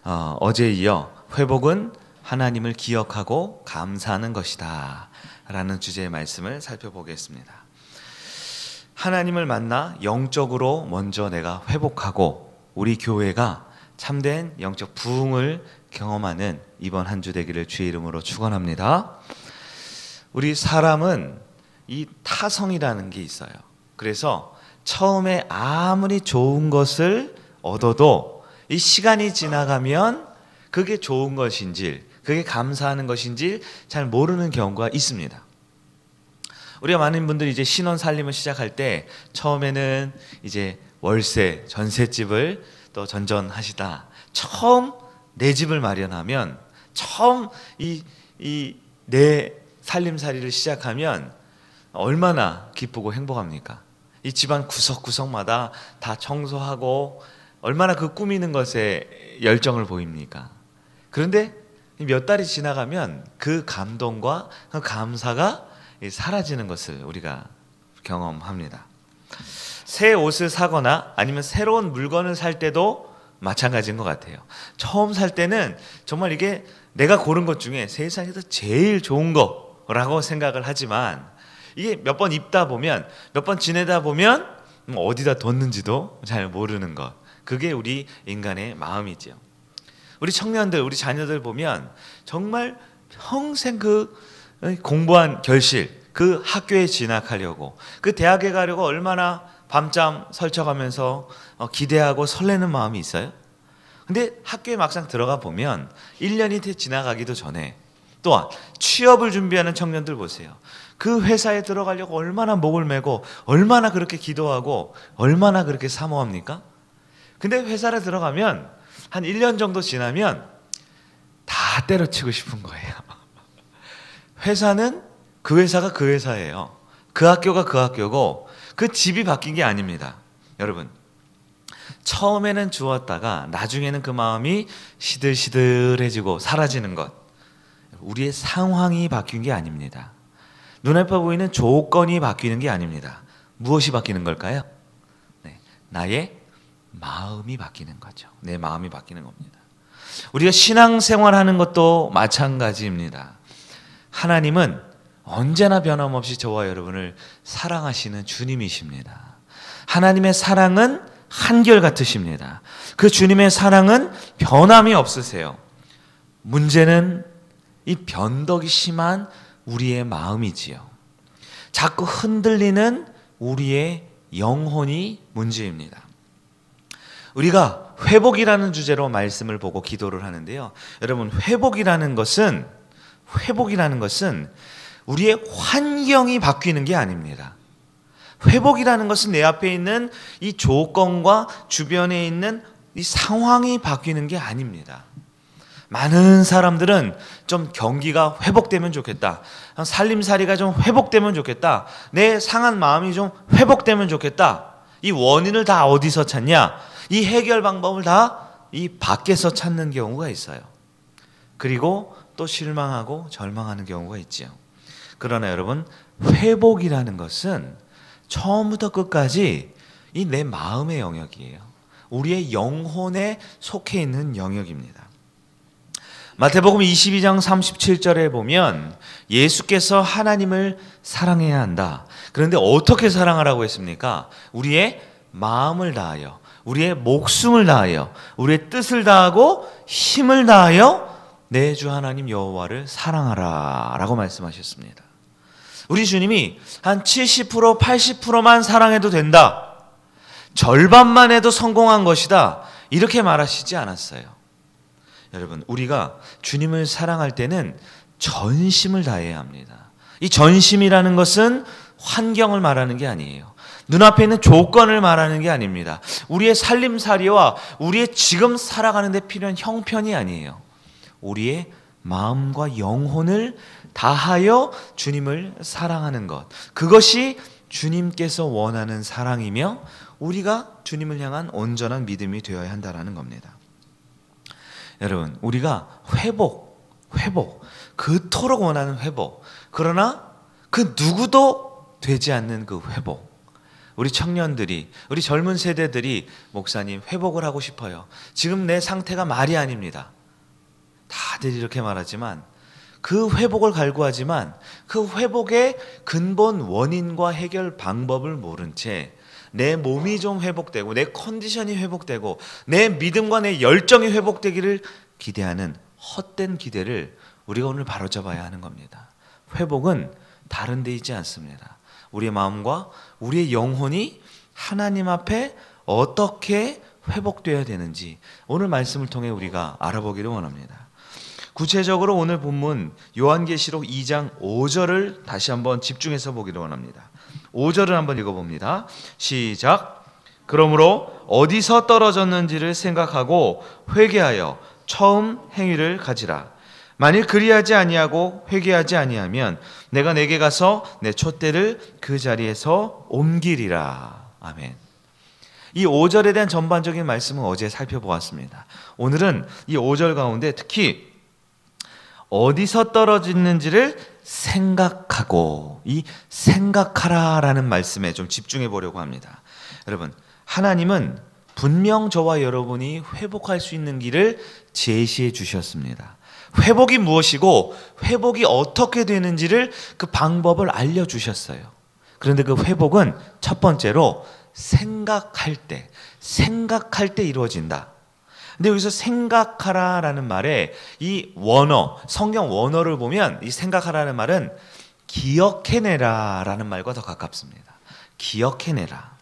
어제에 이어 회복은 하나님을 기억하고 감사하는 것이다 라는 주제의 말씀을 살펴보겠습니다. 하나님을 만나 영적으로 먼저 내가 회복하고 우리 교회가 참된 영적 부흥을 경험하는 이번 한 주 되기를 주의 이름으로 축원합니다. 우리 사람은 이 타성이라는 게 있어요. 그래서 처음에 아무리 좋은 것을 얻어도 이 시간이 지나가면 그게 좋은 것인지 그게 감사하는 것인지 잘 모르는 경우가 있습니다. 우리가 많은 분들이 이제 신혼 살림을 시작할 때 처음에는 이제 월세, 전셋집을 또 전전하시다 처음 내 집을 마련하면 처음 내 살림살이를 시작하면 얼마나 기쁘고 행복합니까? 이 집안 구석구석마다 다 청소하고 얼마나 그 꾸미는 것에 열정을 보입니까? 그런데 몇 달이 지나가면 그 감동과 그 감사가 사라지는 것을 우리가 경험합니다. 새 옷을 사거나 아니면 새로운 물건을 살 때도 마찬가지인 것 같아요. 처음 살 때는 정말 이게 내가 고른 것 중에 세상에서 제일 좋은 거라고 생각을 하지만 이게 몇 번 입다 보면 몇 번 지내다 보면 어디다 뒀는지도 잘 모르는 것, 그게 우리 인간의 마음이죠. 우리 청년들, 우리 자녀들 보면 정말 평생 그 공부한 결실, 그 학교에 진학하려고, 그 대학에 가려고 얼마나 밤잠 설쳐가면서 기대하고 설레는 마음이 있어요. 근데 학교에 막상 들어가 보면 1년이 지나가기도 전에 또한 취업을 준비하는 청년들 보세요. 그 회사에 들어가려고 얼마나 목을 메고 얼마나 그렇게 기도하고 얼마나 그렇게 사모합니까? 근데 회사에 들어가면 한 1년 정도 지나면 다 때려치고 싶은 거예요. 회사는 그 회사가 그 회사예요. 그 학교가 그 학교고 그 집이 바뀐 게 아닙니다. 여러분, 처음에는 좋았다가 나중에는 그 마음이 시들시들해지고 사라지는 것, 우리의 상황이 바뀐 게 아닙니다. 눈앞에 보이는 조건이 바뀌는 게 아닙니다. 무엇이 바뀌는 걸까요? 나의 마음이 바뀌는 거죠. 내 마음이 바뀌는 겁니다. 우리가 신앙생활하는 것도 마찬가지입니다. 하나님은 언제나 변함없이 저와 여러분을 사랑하시는 주님이십니다. 하나님의 사랑은 한결같으십니다. 그 주님의 사랑은 변함이 없으세요. 문제는 이 변덕이 심한 우리의 마음이지요. 자꾸 흔들리는 우리의 영혼이 문제입니다. 우리가 회복이라는 주제로 말씀을 보고 기도를 하는데요. 여러분, 회복이라는 것은 우리의 환경이 바뀌는 게 아닙니다. 회복이라는 것은 내 앞에 있는 이 조건과 주변에 있는 이 상황이 바뀌는 게 아닙니다. 많은 사람들은 좀 경기가 회복되면 좋겠다, 살림살이가 좀 회복되면 좋겠다, 내 상한 마음이 좀 회복되면 좋겠다. 이 원인을 다 어디서 찾냐? 이 해결 방법을 다 이 밖에서 찾는 경우가 있어요. 그리고 또 실망하고 절망하는 경우가 있지요. 그러나 여러분, 회복이라는 것은 처음부터 끝까지 이 내 마음의 영역이에요. 우리의 영혼에 속해 있는 영역입니다. 마태복음 22장 37절에 보면 예수께서 하나님을 사랑해야 한다. 그런데 어떻게 사랑하라고 했습니까? 우리의 마음을 다하여, 우리의 목숨을 다하여, 우리의 뜻을 다하고 힘을 다하여 내 주 하나님 여호와를 사랑하라 라고 말씀하셨습니다. 우리 주님이 한 70%, 80%만 사랑해도 된다, 절반만 해도 성공한 것이다, 이렇게 말하시지 않았어요. 여러분, 우리가 주님을 사랑할 때는 전심을 다해야 합니다. 이 전심이라는 것은 환경을 말하는 게 아니에요. 눈앞에 있는 조건을 말하는 게 아닙니다. 우리의 살림살이와 우리의 지금 살아가는 데 필요한 형편이 아니에요. 우리의 마음과 영혼을 다하여 주님을 사랑하는 것, 그것이 주님께서 원하는 사랑이며 우리가 주님을 향한 온전한 믿음이 되어야 한다는 겁니다. 여러분, 우리가 회복, 그토록 원하는 회복, 그러나 그 누구도 되지 않는 그 회복, 우리 청년들이, 우리 젊은 세대들이 목사님 회복을 하고 싶어요. 지금 내 상태가 말이 아닙니다. 다들 이렇게 말하지만 그 회복을 갈구하지만 그 회복의 근본 원인과 해결 방법을 모른 채 내 몸이 좀 회복되고 내 컨디션이 회복되고 내 믿음과 내 열정이 회복되기를 기대하는 헛된 기대를 우리가 오늘 바로잡아야 하는 겁니다. 회복은 다른 데 있지 않습니다. 우리의 마음과 우리의 영혼이 하나님 앞에 어떻게 회복되어야 되는지 오늘 말씀을 통해 우리가 알아보기를 원합니다. 구체적으로 오늘 본문 요한계시록 2장 5절을 다시 한번 집중해서 보기를 원합니다. 5절을 한번 읽어봅니다. 시작. 그러므로 어디서 떨어졌는지를 생각하고 회개하여 처음 행위를 가지라. 만일 그리하지 아니하고 회개하지 아니하면 내가 내게 가서 내 촛대를 그 자리에서 옮기리라. 아멘. 이 5절에 대한 전반적인 말씀은 어제 살펴보았습니다. 오늘은 이 5절 가운데 특히 어디서 떨어지는지를 생각하고, 이 생각하라라는 말씀에 좀 집중해 보려고 합니다. 여러분, 하나님은 분명 저와 여러분이 회복할 수 있는 길을 제시해 주셨습니다. 회복이 무엇이고 회복이 어떻게 되는지를 그 방법을 알려주셨어요. 그런데 그 회복은 첫 번째로 생각할 때 이루어진다. 근데 여기서 생각하라라는 말에 이 원어, 성경 원어를 보면 이 생각하라는 말은 기억해내라라는 말과 더 가깝습니다. 기억해내라.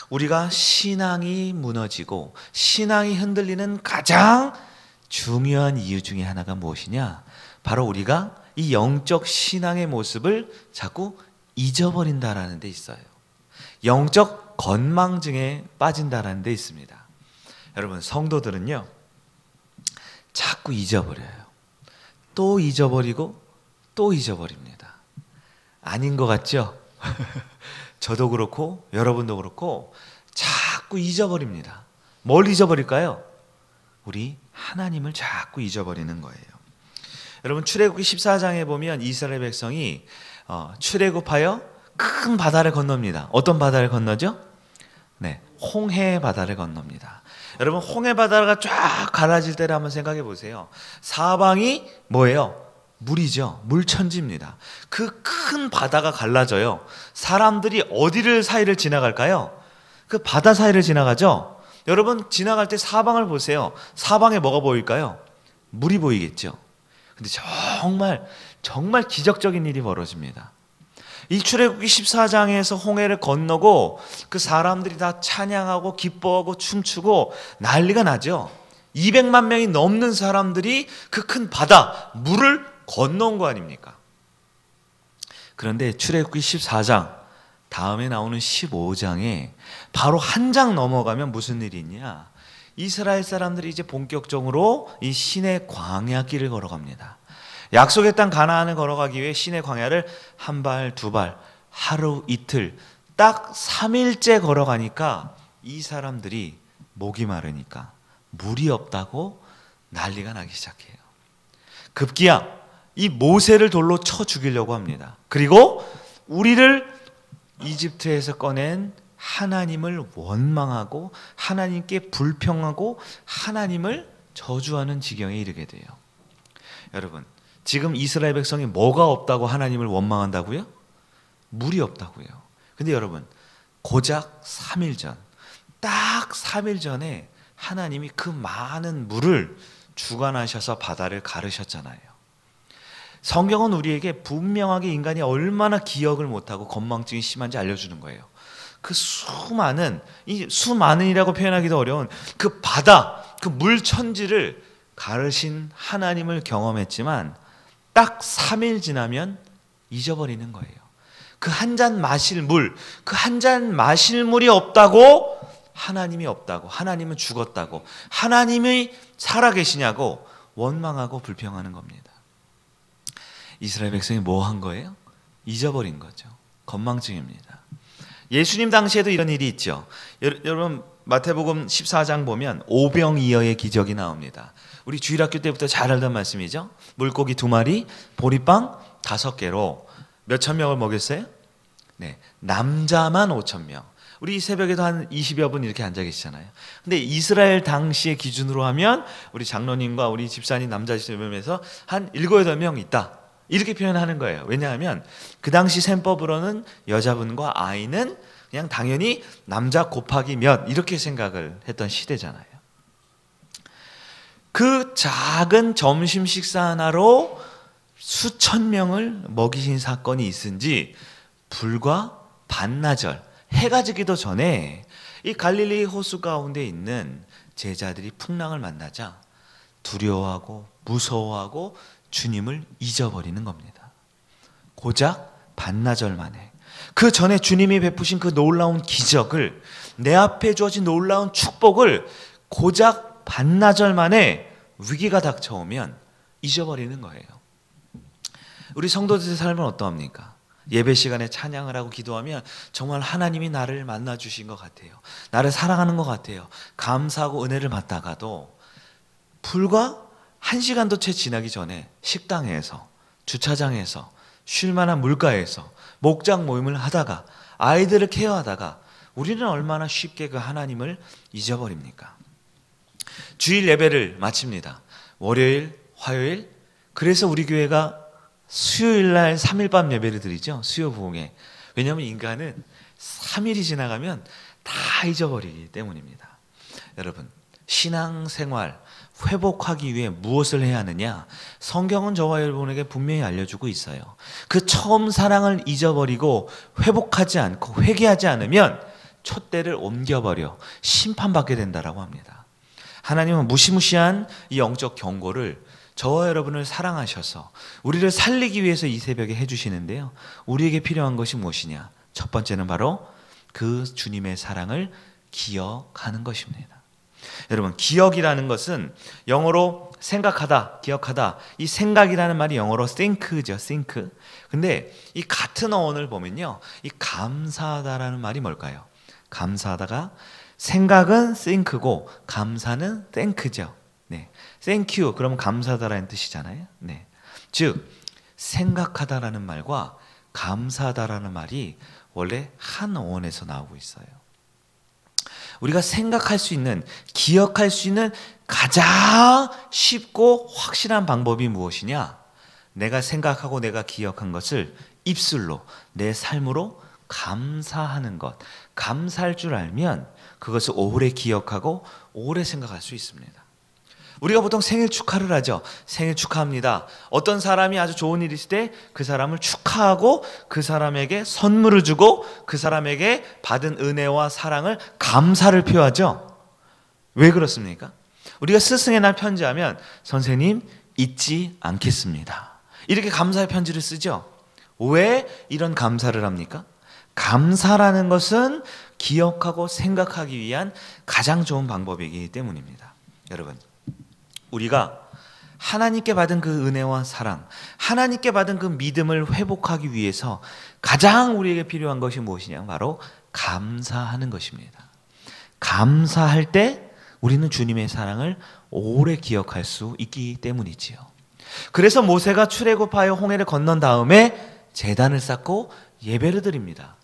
우리가 신앙이 무너지고 신앙이 흔들리는 가장 중요한 이유 중에 하나가 무엇이냐? 바로 우리가 이 영적 신앙의 모습을 자꾸 잊어버린다라는 데 있어요. 영적 건망증에 빠진다라는 데 있습니다. 여러분, 성도들은요 자꾸 잊어버려요. 또 잊어버리고 또 잊어버립니다. 아닌 것 같죠? 저도 그렇고 여러분도 그렇고 자꾸 잊어버립니다. 뭘 잊어버릴까요? 우리 하나님을 자꾸 잊어버리는 거예요. 여러분, 출애굽기 14장에 보면 이스라엘 백성이 출애굽하여 큰 바다를 건넙니다. 어떤 바다를 건너죠? 네, 홍해 바다를 건넙니다. 여러분, 홍해 바다가 쫙 갈라질 때를 한번 생각해 보세요. 사방이 뭐예요? 물이죠. 물천지입니다. 그 큰 바다가 갈라져요. 사람들이 어디를 사이를 지나갈까요? 그 바다 사이를 지나가죠. 여러분, 지나갈 때 사방을 보세요. 사방에 뭐가 보일까요? 물이 보이겠죠. 근데 정말 기적적인 일이 벌어집니다. 이 출애굽기 14장에서 홍해를 건너고 그 사람들이 다 찬양하고 기뻐하고 춤추고 난리가 나죠. 200만 명이 넘는 사람들이 그 큰 바다, 물을 건너온 거 아닙니까? 그런데 출애굽기 14장 다음에 나오는 15장에 바로 한 장 넘어가면 무슨 일이 있냐? 이스라엘 사람들이 이제 본격적으로 이 시내 광야 길을 걸어갑니다. 약속의 땅 가나안을 걸어가기 위해 시내 광야를 한 발, 두 발, 하루, 이틀, 딱 3일째 걸어가니까 이 사람들이 목이 마르니까 물이 없다고 난리가 나기 시작해요. 급기야 이 모세를 돌로 쳐 죽이려고 합니다. 그리고 우리를 이집트에서 꺼낸 하나님을 원망하고 하나님께 불평하고 하나님을 저주하는 지경에 이르게 돼요. 여러분, 지금 이스라엘 백성이 뭐가 없다고 하나님을 원망한다고요? 물이 없다고요. 근데 여러분, 고작 3일 전, 딱 3일 전에 하나님이 그 많은 물을 주관하셔서 바다를 가르셨잖아요. 성경은 우리에게 분명하게 인간이 얼마나 기억을 못하고 건망증이 심한지 알려주는 거예요. 그 수많은이라고 표현하기도 어려운 그 바다, 그 물천지를 가르신 하나님을 경험했지만 딱 3일 지나면 잊어버리는 거예요. 그 한 잔 마실 물, 그 한 잔 마실 물이 없다고 하나님이 없다고, 하나님은 죽었다고, 하나님이 살아계시냐고 원망하고 불평하는 겁니다. 이스라엘 백성이 뭐 한 거예요? 잊어버린 거죠. 건망증입니다. 예수님 당시에도 이런 일이 있죠. 여러분, 마태복음 14장 보면 오병이어의 기적이 나옵니다. 우리 주일학교 때부터 잘 알던 말씀이죠. 물고기 2마리, 보리빵 5개로 몇천 명을 먹였어요? 네, 남자만 5,000명. 우리 이 새벽에도 한 20여 분 이렇게 앉아 계시잖아요. 근데 이스라엘 당시의 기준으로 하면 우리 장로님과 우리 집사님 남자 집사님에서 한 7, 8명 있다. 이렇게 표현하는 거예요. 왜냐하면 그 당시 셈법으로는 여자분과 아이는 그냥 당연히 남자 곱하기 몇 이렇게 생각을 했던 시대잖아요. 그 작은 점심 식사 하나로 수천 명을 먹이신 사건이 있은지 불과 반나절, 해가 지기도 전에 이 갈릴리 호수 가운데 있는 제자들이 풍랑을 만나자 두려워하고 무서워하고 주님을 잊어버리는 겁니다. 고작 반나절 만에. 그 전에 주님이 베푸신 그 놀라운 기적을, 내 앞에 주어진 놀라운 축복을 고작 반나절 만에 위기가 닥쳐오면 잊어버리는 거예요. 우리 성도들의 삶은 어떠합니까? 예배 시간에 찬양을 하고 기도하면 정말 하나님이 나를 만나주신 것 같아요. 나를 사랑하는 것 같아요. 감사하고 은혜를 받다가도 불과 1시간도 채 지나기 전에 식당에서, 주차장에서, 쉴만한 물가에서 목장 모임을 하다가 아이들을 케어하다가 우리는 얼마나 쉽게 그 하나님을 잊어버립니까? 주일 예배를 마칩니다. 월요일, 화요일. 그래서 우리 교회가 수요일날 3일밤 예배를 드리죠. 수요 부흥회. 왜냐하면 인간은 3일이 지나가면 다 잊어버리기 때문입니다. 여러분, 신앙생활 회복하기 위해 무엇을 해야 하느냐? 성경은 저와 여러분에게 분명히 알려주고 있어요. 그 처음 사랑을 잊어버리고 회복하지 않고 회개하지 않으면 촛대를 옮겨버려 심판받게 된다라고 합니다. 하나님은 무시무시한 이 영적 경고를 저와 여러분을 사랑하셔서 우리를 살리기 위해서 이 새벽에 해주시는데요. 우리에게 필요한 것이 무엇이냐? 첫 번째는 바로 그 주님의 사랑을 기억하는 것입니다. 여러분, 기억이라는 것은 영어로 생각하다, 기억하다. 이 생각이라는 말이 영어로 think죠, think. 근데 이 같은 어원을 보면요, 이 감사하다라는 말이 뭘까요? 감사하다가 생각은 think고 감사는 thank죠. 네, thank you 그러면 감사하다라는 뜻이잖아요. 네, 즉 생각하다라는 말과 감사하다라는 말이 원래 한 어원에서 나오고 있어요. 우리가 생각할 수 있는, 기억할 수 있는 가장 쉽고 확실한 방법이 무엇이냐? 내가 생각하고 내가 기억한 것을 입술로, 내 삶으로 감사하는 것. 감사할 줄 알면 그것을 오래 기억하고 오래 생각할 수 있습니다. 우리가 보통 생일 축하를 하죠. 생일 축하합니다. 어떤 사람이 아주 좋은 일이 있을 때 그 사람을 축하하고 그 사람에게 선물을 주고 그 사람에게 받은 은혜와 사랑을 감사를 표하죠. 왜 그렇습니까? 우리가 스승의 날 편지하면 선생님 잊지 않겠습니다. 이렇게 감사의 편지를 쓰죠. 왜 이런 감사를 합니까? 감사라는 것은 기억하고 생각하기 위한 가장 좋은 방법이기 때문입니다. 여러분, 우리가 하나님께 받은 그 은혜와 사랑, 하나님께 받은 그 믿음을 회복하기 위해서 가장 우리에게 필요한 것이 무엇이냐? 바로 감사하는 것입니다. 감사할 때 우리는 주님의 사랑을 오래 기억할 수 있기 때문이지요. 그래서 모세가 출애굽하여 홍해를 건넌 다음에 제단을 쌓고 예배를 드립니다.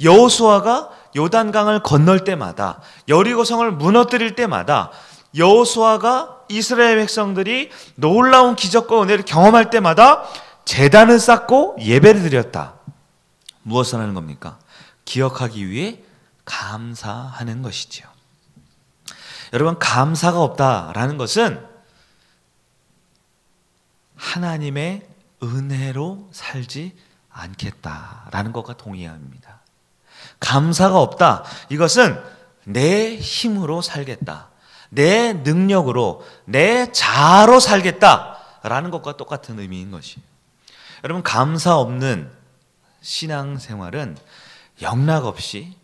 여호수아가 요단강을 건널 때마다, 여리고성을 무너뜨릴 때마다, 여호수아가 이스라엘 백성들이 놀라운 기적과 은혜를 경험할 때마다 제단을 쌓고 예배를 드렸다. 무엇을 하는 겁니까? 기억하기 위해 감사하는 것이지요. 여러분, 감사가 없다라는 것은 하나님의 은혜로 살지 않겠다라는 것과 동의합니다. 감사가 없다. 이것은 내 힘으로 살겠다. 내 능력으로, 내 자아로 살겠다라는 것과 똑같은 의미인 것이에요. 여러분, 감사 없는 신앙생활은 영락없이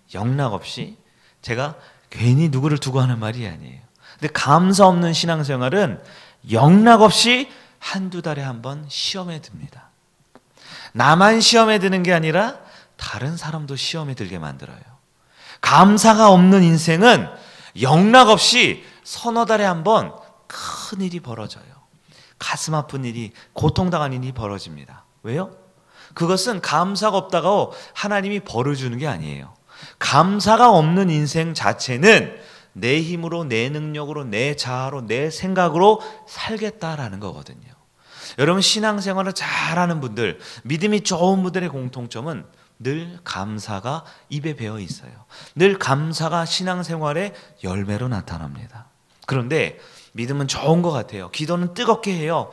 제가 괜히 누구를 두고 하는 말이 아니에요. 근데 감사 없는 신앙생활은 영락없이 한두 달에 한 번 시험에 듭니다. 나만 시험에 드는 게 아니라 다른 사람도 시험에 들게 만들어요. 감사가 없는 인생은 영락없이 서너 달에 한 번 큰 일이 벌어져요. 가슴 아픈 일이, 고통당한 일이 벌어집니다. 왜요? 그것은 감사가 없다고 하나님이 벌을 주는 게 아니에요. 감사가 없는 인생 자체는 내 힘으로, 내 능력으로, 내 자아로, 내 생각으로 살겠다라는 거거든요. 여러분, 신앙생활을 잘하는 분들, 믿음이 좋은 분들의 공통점은 늘 감사가 입에 배어 있어요. 늘 감사가 신앙생활의 열매로 나타납니다. 그런데 믿음은 좋은 것 같아요. 기도는 뜨겁게 해요.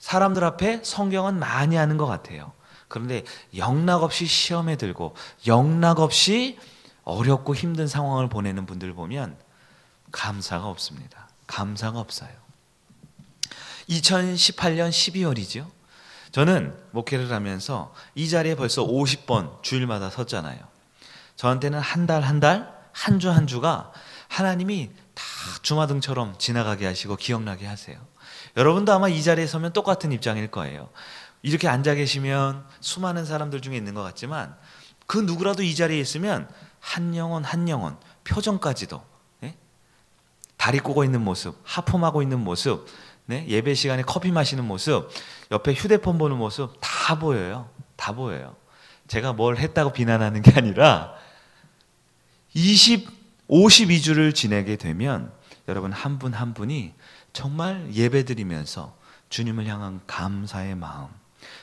사람들 앞에 성경은 많이 하는 것 같아요. 그런데 영락없이 시험에 들고 영락없이 어렵고 힘든 상황을 보내는 분들 보면 감사가 없습니다. 감사가 없어요. 2018년 12월이죠. 저는 목회를 하면서 이 자리에 벌써 50번 주일마다 섰잖아요. 저한테는 한 달, 한 주 한 주가 하나님이 다 주마등처럼 지나가게 하시고 기억나게 하세요. 여러분도 아마 이 자리에 서면 똑같은 입장일 거예요. 이렇게 앉아 계시면 수많은 사람들 중에 있는 것 같지만 그 누구라도 이 자리에 있으면 한 영혼 표정까지도, 다리 꼬고 있는 모습, 하품하고 있는 모습, 예배 시간에 커피 마시는 모습, 옆에 휴대폰 보는 모습 다 보여요. 다 보여요. 제가 뭘 했다고 비난하는 게 아니라 52주를 지내게 되면 여러분 한 분 한 분이 정말 예배드리면서 주님을 향한 감사의 마음,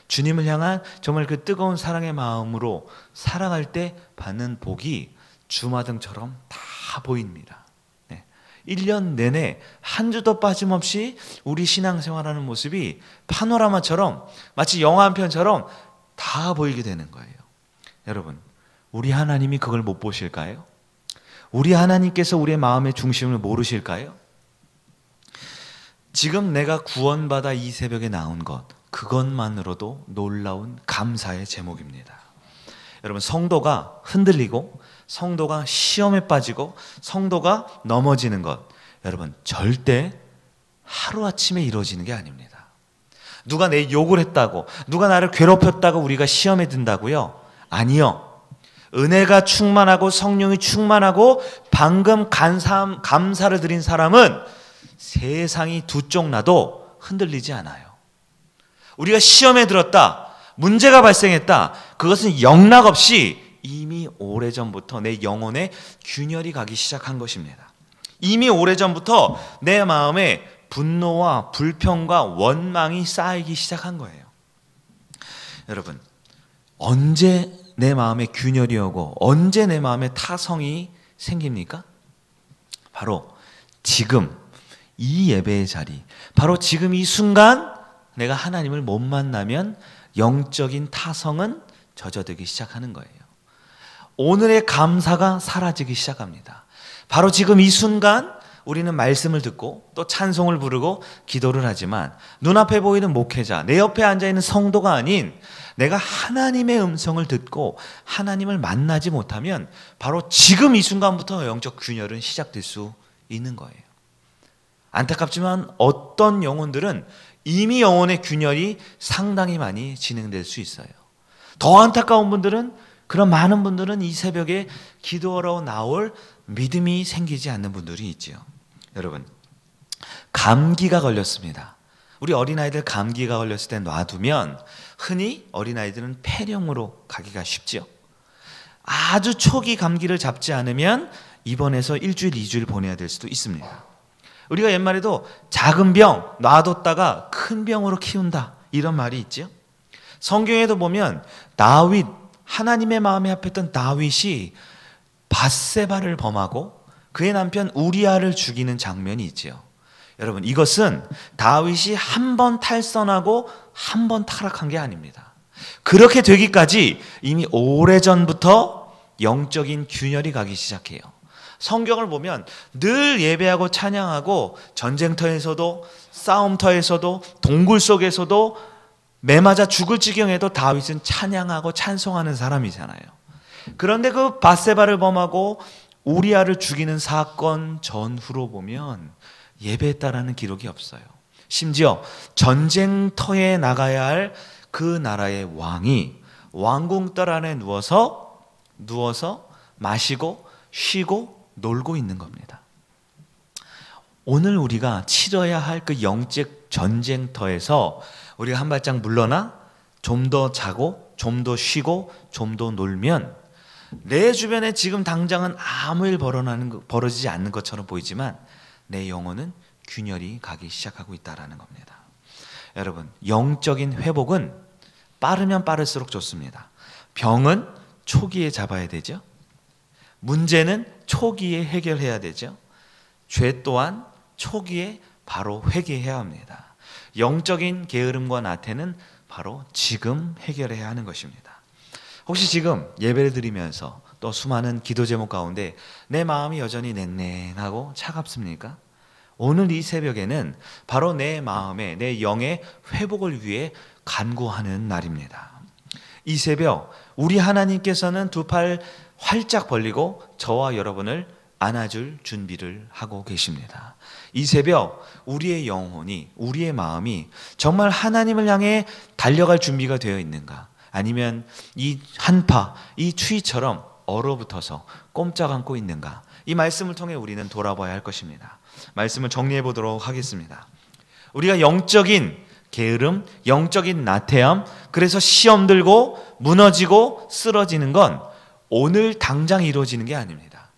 주님을 향한 정말 그 뜨거운 사랑의 마음으로 살아갈 때 받는 복이 주마등처럼 다 보입니다. 1년 내내 한 주도 빠짐없이 우리 신앙생활하는 모습이 파노라마처럼 마치 영화 한 편처럼 다 보이게 되는 거예요. 여러분, 우리 하나님이 그걸 못 보실까요? 우리 하나님께서 우리의 마음의 중심을 모르실까요? 지금 내가 구원받아 이 새벽에 나온 것, 그것만으로도 놀라운 감사의 제목입니다. 여러분, 성도가 흔들리고 성도가 시험에 빠지고 성도가 넘어지는 것, 여러분 절대 하루아침에 이루어지는 게 아닙니다. 누가 내 욕을 했다고, 누가 나를 괴롭혔다고 우리가 시험에 든다고요? 아니요. 은혜가 충만하고 성령이 충만하고 방금 감사를 드린 사람은 세상이 두 쪽 나도 흔들리지 않아요. 우리가 시험에 들었다, 문제가 발생했다, 그것은 영락없이 이미 오래전부터 내 영혼에 균열이 가기 시작한 것입니다. 이미 오래전부터 내 마음에 분노와 불평과 원망이 쌓이기 시작한 거예요. 여러분, 언제 내 마음에 균열이 오고 언제 내 마음에 타성이 생깁니까? 바로 지금 이 예배의 자리, 바로 지금 이 순간 내가 하나님을 못 만나면 영적인 타성은 젖어들기 시작하는 거예요. 오늘의 감사가 사라지기 시작합니다. 바로 지금 이 순간 우리는 말씀을 듣고 또 찬송을 부르고 기도를 하지만 눈앞에 보이는 목회자, 내 옆에 앉아있는 성도가 아닌 내가 하나님의 음성을 듣고 하나님을 만나지 못하면 바로 지금 이 순간부터 영적 균열은 시작될 수 있는 거예요. 안타깝지만 어떤 영혼들은 이미 영혼의 균열이 상당히 많이 진행될 수 있어요. 더 안타까운 분들은, 그런 많은 분들은 이 새벽에 기도하러 나올 믿음이 생기지 않는 분들이 있지요. 여러분, 감기가 걸렸습니다. 우리 어린아이들 감기가 걸렸을 때 놔두면 흔히 어린아이들은 폐렴으로 가기가 쉽지요. 아주 초기 감기를 잡지 않으면 입원해서 1주일, 2주일 보내야 될 수도 있습니다. 우리가 옛말에도 작은 병 놔뒀다가 큰 병으로 키운다, 이런 말이 있죠. 성경에도 보면 다윗, 하나님의 마음에 합했던 다윗이 밧세바를 범하고 그의 남편 우리아를 죽이는 장면이 있지요. 여러분, 이것은 다윗이 한 번 탈선하고 한 번 타락한 게 아닙니다. 그렇게 되기까지 이미 오래전부터 영적인 균열이 가기 시작해요. 성경을 보면 늘 예배하고 찬양하고 전쟁터에서도 싸움터에서도 동굴 속에서도 매맞아 죽을 지경에도 다윗은 찬양하고 찬송하는 사람이잖아요. 그런데 그 밧세바를 범하고 우리아를 죽이는 사건 전후로 보면 예배했다라는 기록이 없어요. 심지어 전쟁터에 나가야 할 그 나라의 왕이 왕궁뜰 안에 누워서 마시고 쉬고 놀고 있는 겁니다. 오늘 우리가 치러야 할 그 영적 전쟁터에서 우리가 한 발짝 물러나 좀 더 자고 좀 더 쉬고 좀 더 놀면 내 주변에 지금 당장은 아무 일 벌어지지 않는 것처럼 보이지만 내 영혼은 균열이 가기 시작하고 있다는 겁니다. 여러분, 영적인 회복은 빠르면 빠를수록 좋습니다. 병은 초기에 잡아야 되죠. 문제는 초기에 해결해야 되죠. 죄 또한 초기에 바로 회개해야 합니다. 영적인 게으름과 나태는 바로 지금 해결해야 하는 것입니다. 혹시 지금 예배를 드리면서 또 수많은 기도 제목 가운데 내 마음이 여전히 냉랭하고 차갑습니까? 오늘 이 새벽에는 바로 내 마음의, 내 영의 회복을 위해 간구하는 날입니다. 이 새벽 우리 하나님께서는 두 팔 활짝 벌리고 저와 여러분을 안아줄 준비를 하고 계십니다. 이 새벽 우리의 영혼이, 우리의 마음이 정말 하나님을 향해 달려갈 준비가 되어 있는가? 아니면 이 한파, 이 추위처럼 얼어붙어서 꼼짝 않고 있는가? 이 말씀을 통해 우리는 돌아봐야 할 것입니다. 말씀을 정리해 보도록 하겠습니다. 우리가 영적인 게으름, 영적인 나태함, 그래서 시험 들고 무너지고 쓰러지는 건 오늘 당장 이루어지는 게 아닙니다.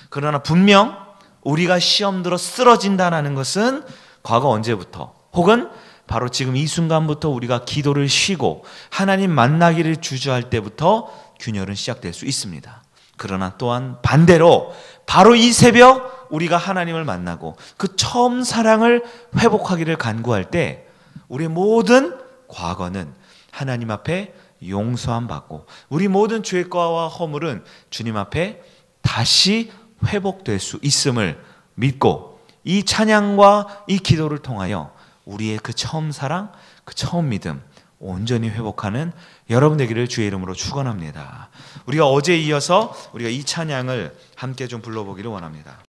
그러나 분명 우리가 시험 들어 쓰러진다는 것은 과거 언제부터 혹은 바로 지금 이 순간부터 우리가 기도를 쉬고 하나님 만나기를 주저할 때부터 균열은 시작될 수 있습니다. 그러나 또한 반대로 바로 이 새벽 우리가 하나님을 만나고 그 처음 사랑을 회복하기를 간구할 때 우리의 모든 과거는 하나님 앞에 용서함 받고 우리 모든 죄과와 허물은 주님 앞에 다시 회복될 수 있음을 믿고 이 찬양과 이 기도를 통하여 우리의 그 처음 사랑, 그 처음 믿음 온전히 회복하는 여러분 되기를 주의 이름으로 축원합니다. 우리가 어제에 이어서 우리가 이 찬양을 함께 좀 불러보기를 원합니다.